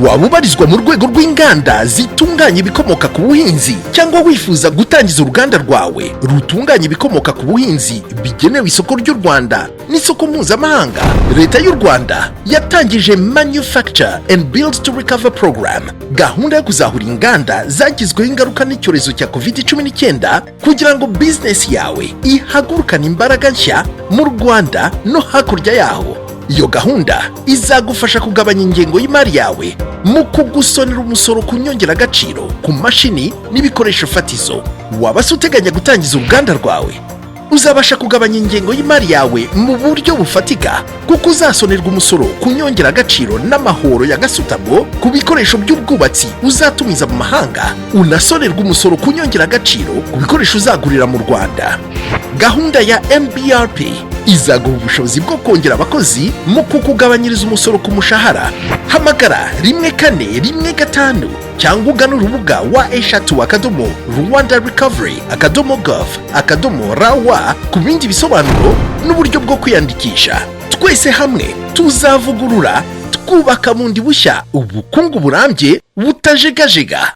waba ubarizwa mu rwego rw'inganda zitunganya ibikomoka ku buhinzi cyangwa wifuza gutangiza uruganda rwawe rutunganya ibikomoka ku buhinzi bigenewe isoko ry'u Rwanda n'isoko mpuzamahanga, leta y'u Rwanda yatangije Manufacture and Build to Recover Program, gahunda yo kuzahura inganda zagizweho ingaruka n'icyorezo cya COVID-19 kugira ngo business yawe ihagurukane imbaraga nshya mu Rwanda no hakurya yaho. Iyo gahunda izagufasha kugabanya ingengo y'imari yawe mu kugusonera umusoro ku nyongeragaciro ku mashini n'ibikoresho fatizo. Waba se uteganya gutangiza uruganda rwawe? Uzabasha kugabanya ingengo y'imari yawe mu buryo bufatika kuko uzasonerwa umusoro ku nyongeragaciro n'amahoro ya gasutamo ku bikoresho by'ubwubatsi uzatumiza mu mahanga, unasonerwa umusoro ku nyongeragaciro ku bikoresho uzagurira mu Rwanda. Gahunda ya MBRP izaguha ubushobozi bwo kongera abakozi mu kukugabanyiriza umusoro ku mushahara. Hamagara 1415 cyangwa ugana urubuga wa eshatu@rwandarecovery.gov.rw ku bindi bisobanuro n'uburyo bwo kwiyandikisha. Twese hamwe tuzavugurura twubaka bundi bushya ubukungu burambye butajegajega.